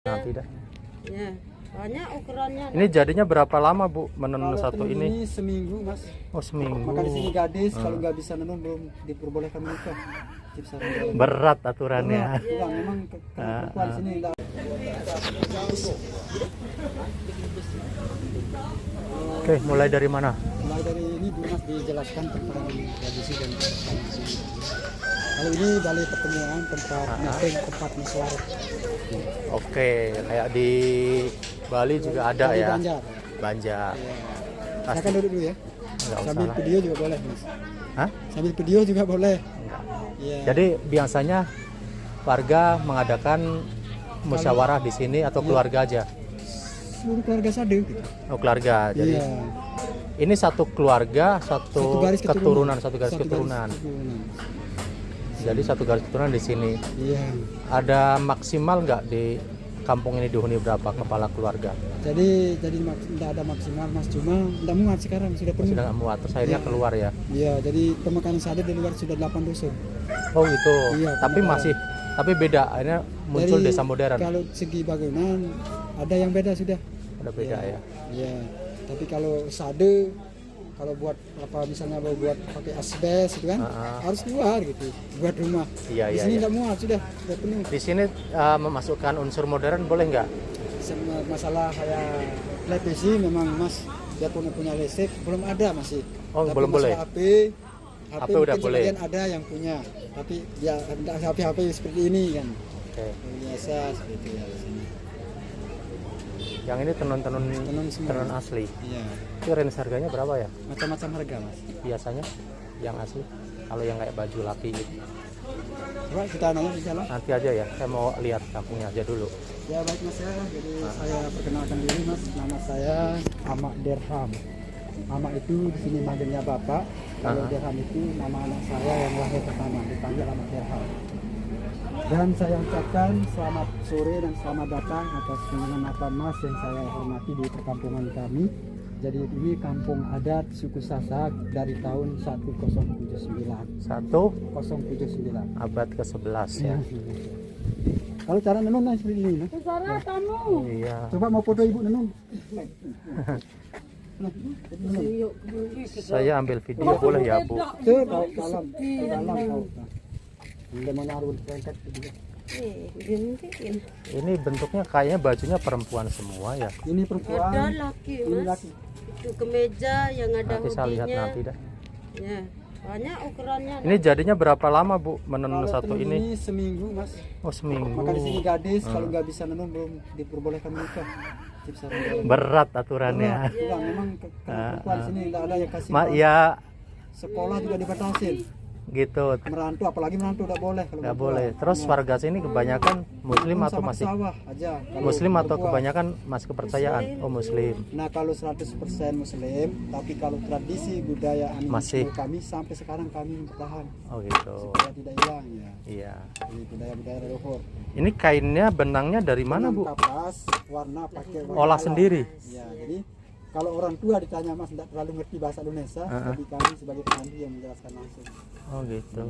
Nanti dah. Ya, banyak ukurannya. Ini jadinya berapa lama Bu menenun Kalau satu tenun ini? seminggu Mas. Oh seminggu. Maka di sini gadis kalau nggak bisa nenun belum diperbolehkan menikah. Berat aturannya. Enggak, memang perempuan di sini enggak. Oke, mulai dari mana? Mulai dari ini dulu Mas dijelaskan tentang tradisi dan tradisi. Kalau ini balai pertemuan, tempat meeting, tempat musyawarah. Oke, kayak di Bali juga ada Di ya. Banjar. Banjar. Saya akan duduk dulu ya. Nggak usah Sambil lah. video juga boleh Mas. Hah? Sambil video juga boleh. Enggak. Iya. Jadi biasanya warga mengadakan musyawarah di sini atau keluarga aja? Seluruh keluarga Sade gitu. Oh keluarga. Jadi Iya. ini satu keluarga, satu garis keturunan, satu garis Satu keturunan. keturunan. Jadi satu garis keturunan di sini. Iya. Ada maksimal nggak di kampung ini dihuni berapa kepala keluarga? Jadi tidak ada maksimal Mas, cuma tidak muat sekarang sudah penuh. Sudah nggak muat, terus akhirnya Iya. keluar ya. Iya, jadi pemakanan Sade di luar sudah 8 dusun. Oh gitu. Iya, Tapi pemakanan. tapi beda. Akhirnya muncul Dari desa modern. Kalau segi bangunan ada yang beda sudah. Udah beda ya. Iya. Tapi kalau Sade kalau buat apa misalnya mau buat pakai asbes gitu kan harus keluar gitu buat rumah. Iya, Di iya, sini iya. tidak muat sudah penuh. Di sini memasukkan unsur modern boleh nggak? Masalah kayak televisi memang Mas dia punya listrik belum ada masih. Oh, Tapi belum boleh. masalah HP udah mungkin boleh. sebagian ada yang punya, tapi ya tidak HP seperti ini kan. Oke. Biasa seperti itu ya di sini. Yang ini tenun-tenun Tenun semua. tenun asli. Iya. Itu range harganya berapa ya? Macam-macam harga Mas. Biasanya yang asli. Kalau yang kayak baju laki gitu. Coba kita nanya di jalan. Nanti aja ya. Saya mau lihat kampungnya aja dulu. Ya baik Mas ya, jadi saya perkenalkan diri Mas, nama saya Ahmad Derham. Ahmad itu di sini manggilnya Bapak, kalau Derham itu nama anak saya yang lahir pertama, dipanggil Ahmad Derham. Dan saya ucapkan selamat sore dan selamat datang atas pengumuman Mas yang saya hormati di perkampungan kami. Jadi ini kampung adat suku Sasak dari tahun 1079. 1079. Abad ke-11 ya. Kalau cara nenun nah seperti ini. Nah. Sarah kamu. Iya. Coba mau foto ibu nenun. Yuk, beli. Saya ambil video boleh ya Bu? Tuh, dalam kau. Udah menaruh perangkat gitu. Gantiin. Ini bentuknya kayaknya bajunya perempuan semua ya. Ini perempuan. Ada laki Ini Mas. laki. Itu kemeja yang ada Nanti saya lihat hoodie-nya. nanti dah. Ya, banyak ukurannya. Ini jadinya berapa lama Bu menenun Kalau satu tenun ini? seminggu Mas. Oh seminggu. Maka di sini gadis kalau nggak bisa nenun belum diperbolehkan menikah. Berat aturannya. Enggak, memang perempuan di sini tidak ada yang kasih. Ya Sekolah juga dibatasin. gitu. Merantau, apalagi merantau tidak boleh. Kalau Nggak perempuan. boleh. Terus warga sini kebanyakan Muslim Sama atau masih sawah aja. Kalau Muslim atau perempuan. kebanyakan masih kepercayaan? Oh Muslim. Nah kalau 100% Muslim, tapi kalau tradisi budaya animisme Masih. kami sampai sekarang kami bertahan Oh gitu. supaya tidak hilang ya. Iya. Jadi budaya-budaya leluhur. Ini kainnya benangnya dari mana Bu? Kapas, warna pakai warna Olah alam. sendiri. Ya, jadi kalau orang tua ditanya Mas tidak terlalu ngerti bahasa Indonesia, tapi kami sebagai penyanyi yang menjelaskan langsung. Oh gitu.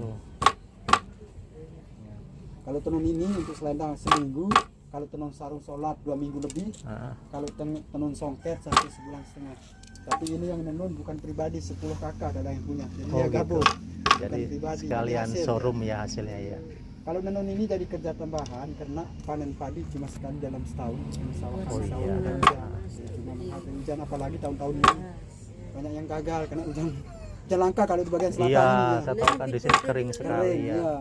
Kalau tenun ini untuk selendang seminggu, kalau tenun sarung sholat 2 minggu lebih, kalau tenun songket sampai 1,5 bulan. Tapi ini yang menenun bukan pribadi, 10 kakak ada yang punya. Jadi Oh dia gitu. gabung. Jadi Bukan pribadi, sekalian hasil. showroom ya hasilnya ya. Kalau menenun ini jadi kerja tambahan karena panen padi cuma sekali dalam setahun. Sawah Oh sawah iya. ada hujan. Cuma menghadapi hujan apalagi tahun-tahun ini banyak yang gagal karena hujan langka kalau di bagian selatan Iya, ini ya. saya tahu kan di sini kering sekali Kering, ya. iya.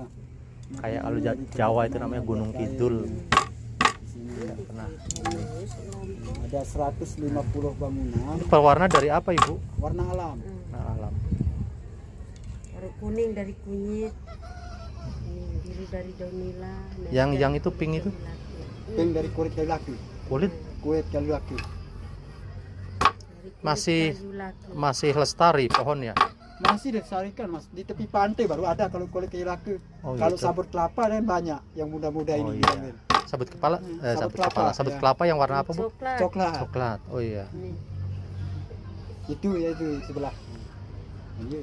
Kayak kalau Jawa itu namanya Gunung Kidul. Di sini Tidak pernah. ada 150 bangunan Pewarna dari apa Ibu? warna alam. Nah, alam. Baru kuning dari kunyit. Biru dari daun nila. Yang itu pink itu Pink dari kulit kayu laki. kulit Kulit kayu laki. masih lestari pohonnya. Masih dilestarikan Mas di tepi pantai baru ada kalau kulit kayu laki. Oh, Kalau gitu. sabut kelapa dan banyak yang muda-muda Oh ini iya. diambil. Sabut kepala, Sabut sabut kepala, kelapa, sabut ya. kelapa yang warna apa Bu? Coklat. Coklat. Coklat. Oh iya. Nih. Itu ya itu sebelah. Iya.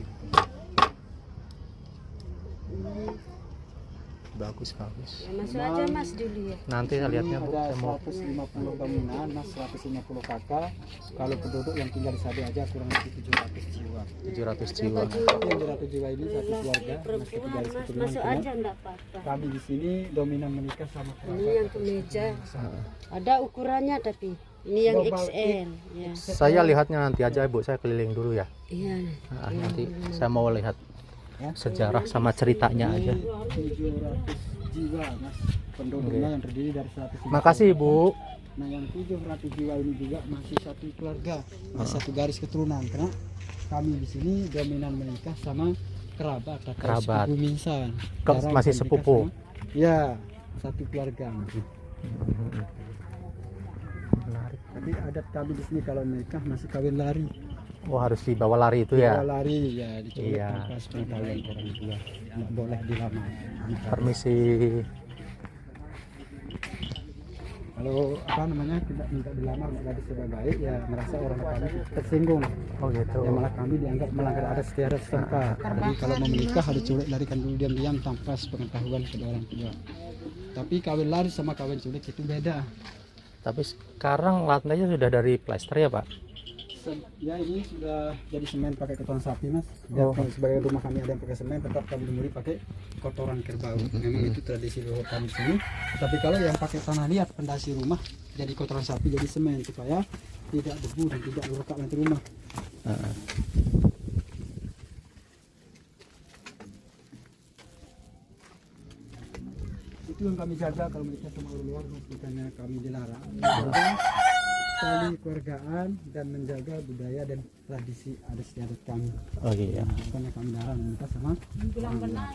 bagus. Ya, masuk aja Mas dulu ya. Nanti saya lihatnya Bu, Ada saya mau 150 bangunan, mas 150 kakak. Kalau penduduk yang tinggal di sana aja kurang lebih 700 jiwa. 700 jiwa. Tapi yang 700 jiwa ini satu keluarga, mas satu garis Mas keturunan. masuk Cuma aja enggak apa-apa. kami di sini dominan menikah sama Ini kerabat. yang kemeja. Ada ukurannya tapi ini yang Global XL ya. Saya lihatnya nanti aja Bu, saya keliling dulu ya. Iya. Nanti saya mau lihat Ya. sejarah sama ceritanya aja. 700 jiwa mas penduduknya yang terdiri dari 150. Makasih Bu. Nah yang 700 jiwa ini juga masih satu keluarga, masih satu garis keturunan karena kami di sini dominan menikah sama kerabat atau Kerabat. sepupu Minsan. Kok Jarang masih menikah sepupu? sama- ya satu keluarga. Menarik. Tapi adat kami di sini kalau menikah masih kawin lari. Oh, harus dibawa lari itu ya. Bawa lari ya dicoba Iya. tanpa sepengetahuan orang tua. Nggak boleh dilamar. Permisi. Kalau apa namanya tidak minta dilamar nggak gadis sudah baik ya merasa orang kami tersinggung. Oh gitu. Ya malah kami dianggap melanggar adat istiadat setempat. Jadi kalau mau menikah harus culik larikan dulu diam-diam tanpa sepengetahuan kedua orang tua. Tapi kawin lari sama kawin culik itu beda. Tapi sekarang lantainya sudah dari plester ya Pak? Ya ini sudah jadi semen pakai kotoran sapi mas. Ya, Oh. kalau sebagai rumah kami ada yang pakai semen, tetap kami lumuri pakai kotoran kerbau. Memang itu tradisi leluhur kami di sini. Tapi kalau yang pakai tanah liat pendasi rumah jadi kotoran sapi jadi semen supaya tidak debu dan tidak merusak lantai rumah. Itu yang kami jaga kalau menikah sama orang luar, bukannya kami dilarang. Menjaga tali keluargaan dan menjaga budaya dan tradisi adat istiadat kami. Oh iya. Bukannya kami larang menikah sama orang luar.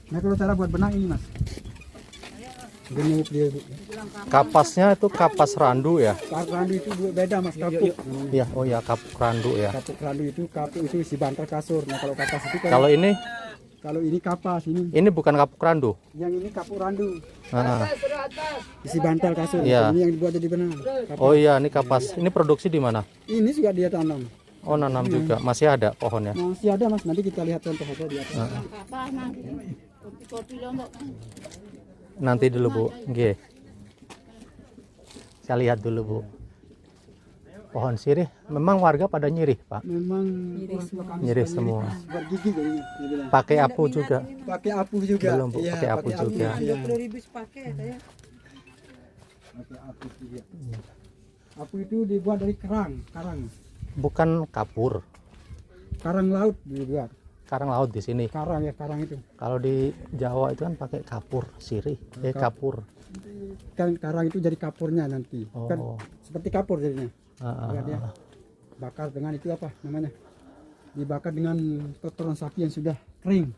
Nah kalau cara buat benang ini mas, gemuk dia bu. Kapasnya itu kapas randu ya? Kapuk randu itu beda mas, kapuk. namanya. Iya, oh ya kapuk randu ya. Kapuk randu itu kapuk itu isi bantal kasur. Nah kalau kapas itu kan, Kalau ini ini kapas ini. ini bukan kapuk randu. Yang ini kapuk randu, Ah. isi bantal kasur. Iya. Ini yang dibuat jadi benang. Kapas. Oh iya, ini kapas. Ini produksi di mana? Ini juga dia tanam. Oh, nanam juga. Masih ada pohonnya. Masih ada mas, nanti kita lihat contoh aja di atas. Nanti dulu Bu. Nggih. Saya lihat dulu Bu. Pohon sirih memang warga pada nyirih, Pak. Memang orang tua kami Nyirih suka semua. buat gigi jadinya, dia bilang. Pakai apu juga. Pakai apu juga. Belum, Bu, Iya, pakai apu juga. iya. 20.000 pakai saya. Pakai apu juga. Apu itu dibuat dari karang. Bukan kapur. Karang laut dibuat. Karang laut di sini. Karang ya, karang itu. Kalau di Jawa itu kan pakai kapur, sirih. Kapur. Kan karang itu jadi kapurnya nanti. Oh. Kan seperti kapur jadinya. Ah, Ya, dia bakar dengan itu apa namanya? Dibakar dengan kotoran sapi yang sudah kering.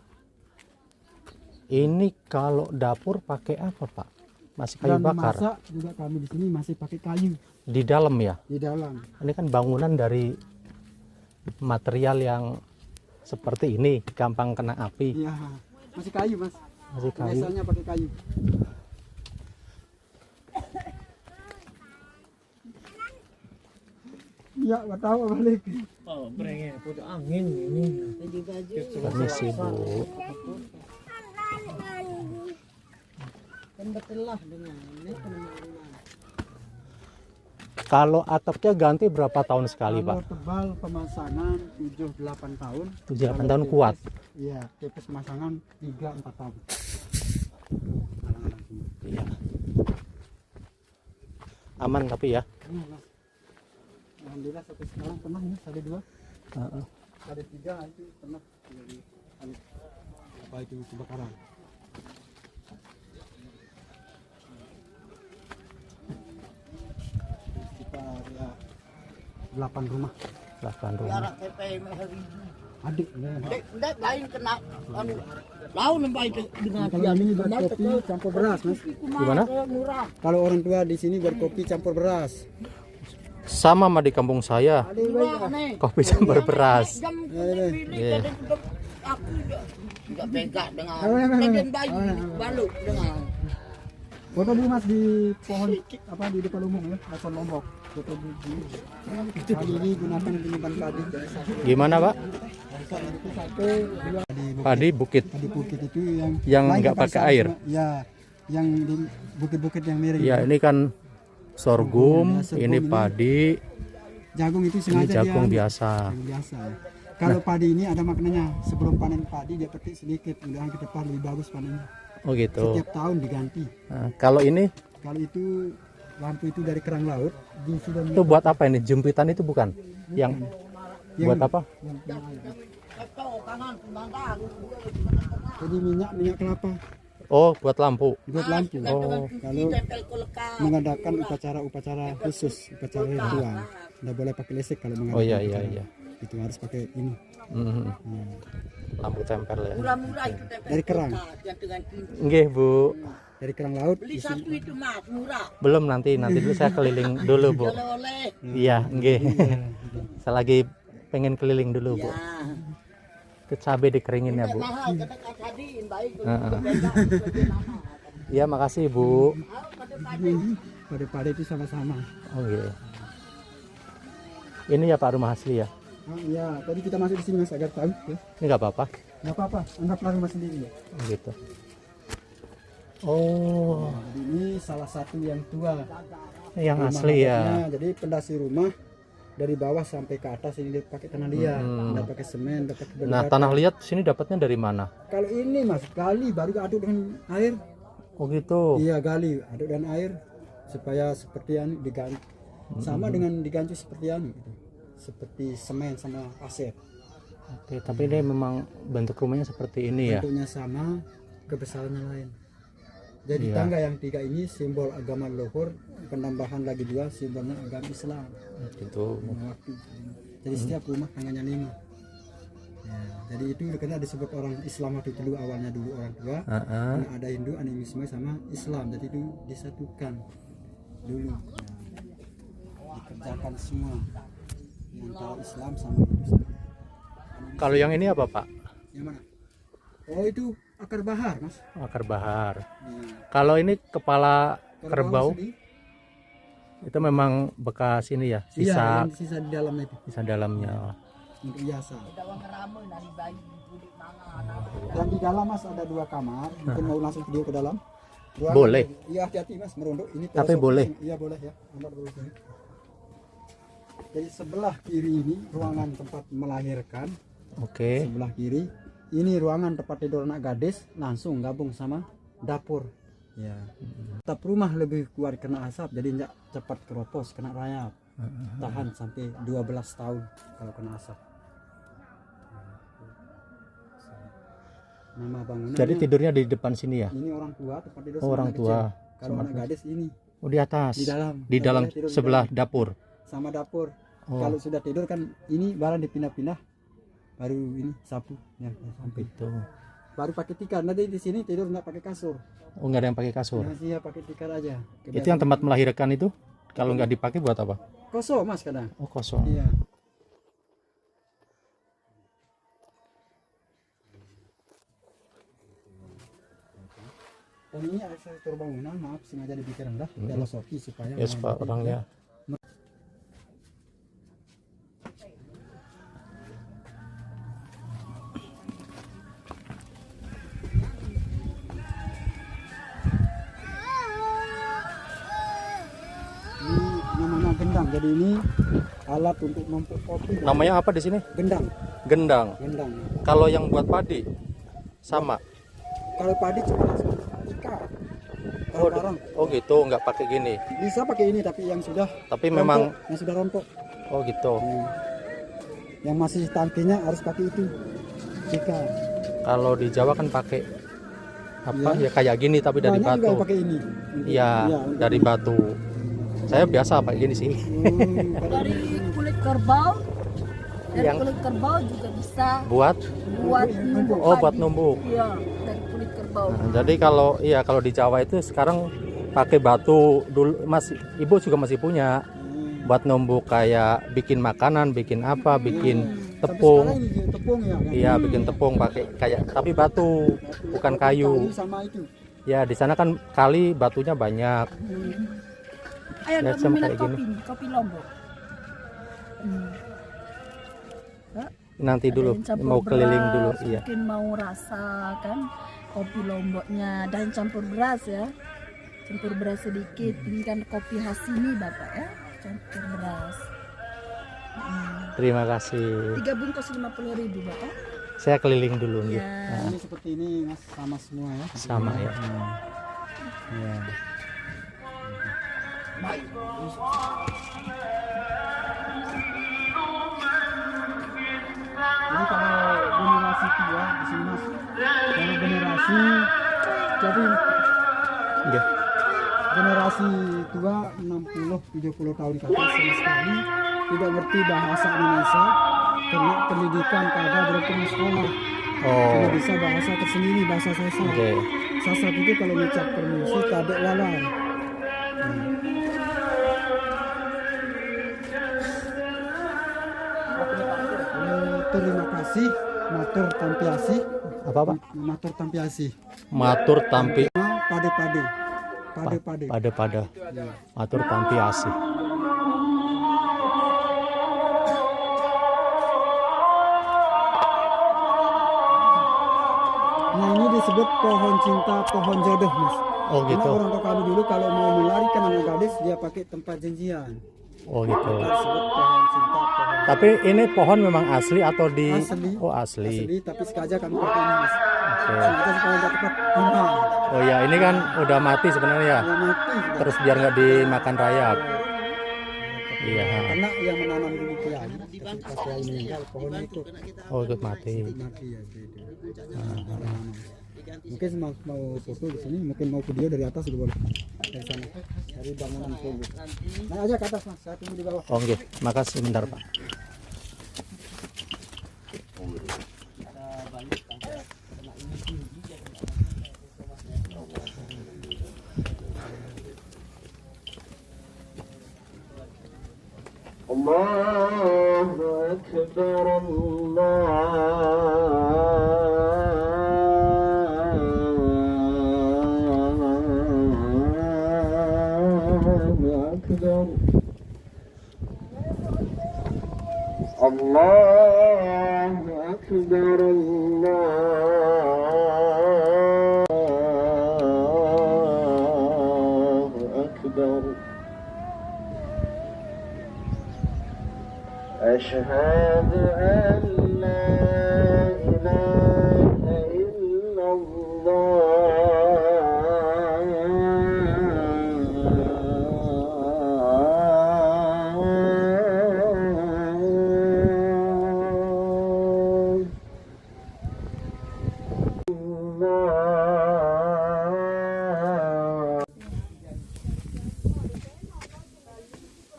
Ini kalau dapur pakai apa, Pak? Masih kayu Dan bakar. masak juga kami di sini masih pakai kayu Di dalam ya. di dalam. Ini kan bangunan dari material yang seperti ini, gampang kena api. Iya, masih kayu mas. Masih kayu. Biasanya pakai kayu. Ya, nggak tahu balik. Oh, brengnya putus angin ini. Baju-baju. Permisi Bu. Kan betelah dengan ini kemana-mana. Kalau atapnya ganti berapa tahun sekali, Kalau Pak? tebal pemasangan 7-8 tahun. 7-8 tahun kuat. Iya, tipis pemasangan 3-4 tahun. Iya. Aman tapi ya. Iya, Mas. Alhamdulillah sampai sekarang pernah ya, ada 2, Heeh. ada 3 itu pernah jadi apa itu kebakaran. Sekitar ya 8 rumah. 8 rumah. Adik ya. Tidak lain kena anu laun baik dengan Kalau ini buat kopi campur beras, Mas. Gimana? murah. Kalau orang tua di sini buat kopi campur beras. Sama di kampung saya. Aneh. Kopi campur beras. Jam Iya. Iya. aku tidak beda dengan Apa, apa, apa? dengan bayi balu dengan Foto dulu Mas di pohon apa di depan umum ya, depan Lombok. Foto dulu. Kali ini gunakan penyimpan padi. Gimana Pak? Padi bukit Padi bukit itu yang lain nggak bukan pakai sama- air. Ya, yang di bukit-bukit yang miring. Ya ini kan sorghum, Sorghum, ini ini. padi, Jagung itu ini sengaja jagung dia biasa. yang biasa ya. Kalau padi ini ada maknanya, sebelum panen padi dia petik sedikit, mudahan ke depan lebih bagus panennya. Oh gitu. Setiap tahun diganti. Nah, kalau ini Kalau itu lampu itu dari kerang laut, sudah itu buat apa ini? Jempitan itu bukan? Yang buat apa? yang punya air. Jadi minyak kelapa Oh, buat lampu. buat lampu. Oh. Kalau mengadakan upacara khusus, upacara ritual, nggak boleh pakai listrik kalau mengadakan. Oh iya upacara. iya. Itu harus pakai ini. Mhm. Hmm. Lampu tempel ya. Murah-murah itu tempel Dari kerang. yang dengan ini. Nggih Bu. Dari kerang laut. Beli satu itu Mas, murah. Belum nanti dulu saya keliling dulu Bu. Oleh-oleh. Iya, nggih. Saya lagi pengen keliling dulu Bu. Ya. Itu cabai dikeringin ya Bu. Mahal kata Kak Sadin, baik. Heeh. Beda, lebih mahal. Iya makasih Bu. Pada itu sama-sama. Oh iya. Ini ya Pak rumah asli ya. Oh, iya, tadi kita masuk di sini Mas agar tahu. Ya. Ini nggak apa-apa. Nggak apa-apa, anggaplah rumah sendiri ya. Oh, gitu. Oh, Jadi ini salah satu yang tua. yang Rumah asli ya. hadapnya. Jadi pendasi rumah dari bawah sampai ke atas ini dia pakai tanah liat, nggak pakai semen, nggak pakai Nah, batu. tanah liat sini dapatnya dari mana? Kalau ini Mas gali baru aduk dengan air. Oh gitu. Iya gali aduk dengan air supaya seperti anu diganti. Sama dengan diganti seperti anu gitu. Seperti semen sama pasir. Oke, tapi ini memang bentuk rumahnya seperti ini ya. Bentuknya sama, kebesarannya lain. Jadi Iya. tangga yang 3 ini simbol agama leluhur, penambahan lagi 2 simbolnya agama Islam. Gitu. Waktu. Jadi setiap rumah tangganya 5. Ya, jadi itu karena disebut orang Islam waktu dulu awalnya dulu orang tua. Heeh. Karena ada Hindu, animisme sama Islam. Jadi itu disatukan dulu. Ya, dikerjakan semua antara Islam sama Hindu. Kalau yang ini apa Pak? Yang mana? Oh itu akar bahar Mas. Akar bahar. Ya. Kalau ini kepala kerbau sedih. itu memang bekas ini ya, Iya, sisa yang sisa di dalamnya itu sisa dalamnya. untuk hiasan. Dan di dalam Mas ada 2 kamar. Mungkin mau langsung video ke dalam. Ruangan- Boleh. Iya hati-hati Mas merunduk. Ini Tapi pelosok boleh. sini. Iya boleh ya. Anda dulu sini. Jadi sebelah kiri ini ruangan tempat melahirkan. Oke. Sebelah kiri ini ruangan tempat tidur anak gadis langsung gabung sama dapur. Ya. Tetap rumah lebih kuat kena asap jadi tidak cepat keropos kena rayap. Tahan sampai 12 tahun kalau kena asap. Nama bangunannya Jadi tidurnya di depan sini ya? ini orang tua tempat tidur Oh, sama orang anak tua. kecil. Kalau Sama anak gadis ini Oh, di atas. di dalam. Di Nggak dalam boleh tidur di sebelah dalam. dapur. Sama dapur. Oh, Kalau sudah tidur kan ini barang dipindah-pindah baru ini sapu ya sampai gitu. baru pakai tikar. Nanti di sini tidur nggak pakai kasur. Oh, nggak ada yang pakai kasur. Nah, iya pakai tikar aja. Itu yang tempat melahirkan itu kalau nggak dipakai buat apa? kosong Mas kadang. Oh, kosong. Iya. Dan ini arsitektur bangunan, maaf sengaja dibikin rendah, filosofi supaya Ya, supaya orangnya ini namanya gendang. Jadi ini alat untuk numpuk kopi. namanya apa di sini? Gendang, Gendang. gendang. Kalau yang buat padi sama. Kalau padi cuma langsung tikar. Kalau Oh, barang oh gitu, nggak pakai gini. bisa pakai ini tapi yang sudah Tapi memang rontok, yang sudah rontok. oh gitu. Yang masih tangkinya harus pakai itu. Tikar. Kalau di Jawa kan pakai apa? Iya. Ya kayak gini tapi dari Banyak juga batu. yang pakai ini. Iya, untuk- dari batu. Saya biasa pakai gini sih. Dari kulit kerbau, dari Yang- kulit kerbau juga bisa Buat buat numbuk oh, buat padi. numbuk. Iya, dari kulit kerbau. Nah, jadi kalau di Jawa itu sekarang pakai batu dulu masih ibu juga masih punya buat numbuk kayak bikin makanan, bikin apa, bikin Sampai tepung. sekarang ini tepung ya. Kan? Iya, bikin tepung pakai kayak tapi batu, bukan kayu. Sama itu. Ya di sana kan kali batunya banyak. Ayo Lihat untuk sama minat kayak gini. kopi nih, kopi Lombok. Nanti Ada dulu yang campur mau keliling beras, dulu. Iya. Mungkin mau rasakan kopi Lomboknya dan campur beras ya. Campur beras sedikit. Ini kan kopi khas sini Bapak ya. Campur beras. Terima kasih. 3 bungkus 50.000 Bapak. Saya keliling dulu nih. Ya. Ini seperti ini mas, sama semua ya. Sama ya. Ya. Jadi kalau generasi tua di sini mas, kalau generasi jadi Iya. generasi tua 60-70 tahun ke atas sama sekali tidak ngerti bahasa Indonesia, karena pendidikan kagak belum pernah sekolah. Oh. Cuma bisa bahasa tersendiri, bahasa Sasak. Oke. Sasak itu kalau ngucap permisi kadek walar. Terima kasih, matur tampiasi. Apa Pak? Matur tampiasi. Matur tampi Pade-pade. Pade-pade. pada matur tampi asih. Nah ini disebut pohon cinta, pohon jodoh mas. Oh Karena gitu. orang tua kami dulu kalau mau melarikan anak gadis dia pakai tempat janjian. Oh gitu. Kita disebut pohon cinta, pohon Tapi ini pohon memang asli atau di Asli. Oh asli. asli, tapi sengaja kami pakai ini mas. Oke. Sengaja supaya nggak cepat tumbang. Oh ya, ini kan udah mati sebenarnya. Kalau mati sudah. Terus biar nggak dimakan rayap. Iya. Karena yang menanam dulu kiai, pas kiai meninggal pohonnya itu Oh ikut mati. mati ya gitu. Mungkin mau foto di sini, mungkin mau video dari atas juga boleh. Dari sana, dari bangunan tunggu. Naik aja ke atas mas, saya tunggu di bawah. Oh oke, makasih bentar Pak. Allahu Akbar, Allahu Akbar, Allahu Akbar, Allahu Akbar. أشهد أن لا إله إلا الله.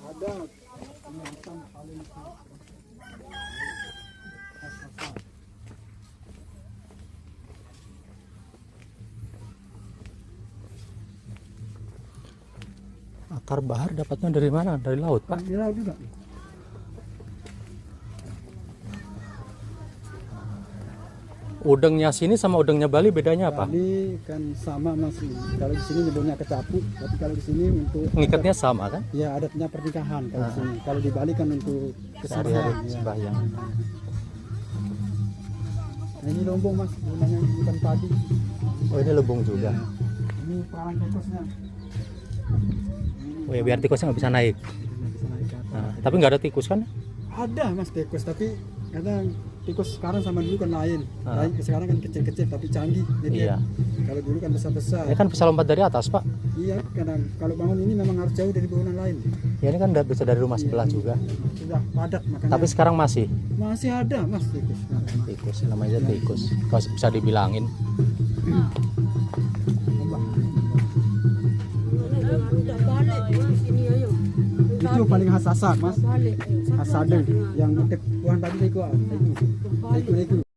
Ada kelihatan paling Akar bahar dapatnya dari mana? Dari laut Pak? di laut juga. Udengnya sini sama udengnya Bali bedanya apa? Bali kan sama mas. Kalau di sini nyebutnya kecapu, tapi kalau di sini untuk Ngikatnya sama kan? ya adatnya pernikahan kalau di sini. Kalau di Bali kan untuk Sehari-hari kesembahan. Ya. sembahyang. Nah, ini lombong mas, gunanya bukan padi. Oh ini lubung juga. Ini parang tikusnya. Oh ya biar tikusnya nggak bisa naik. Bisa naik ke atas. Nah, tapi nggak ada tikus kan? Ada mas tikus, tapi kadang tikus sekarang sama dulu kan lain. Ah. Lain sekarang kan kecil-kecil tapi canggih. Jadi Iya. kalau dulu kan besar-besar. Ini kan bisa lompat dari atas Pak. Iya, kadang kalau bangun ini memang harus jauh dari bangunan lain. Ya ini kan bisa dari rumah sebelah juga. Sudah padat makanya. Tapi sekarang masih masih ada mas tikus. tikus, namanya tikus. Kalau bisa dibilangin. Udah balik di sini ayo. Itu paling khas Sasak mas. Balik. Khas Sadeng yang motif Tuhan tadi itu. Itu.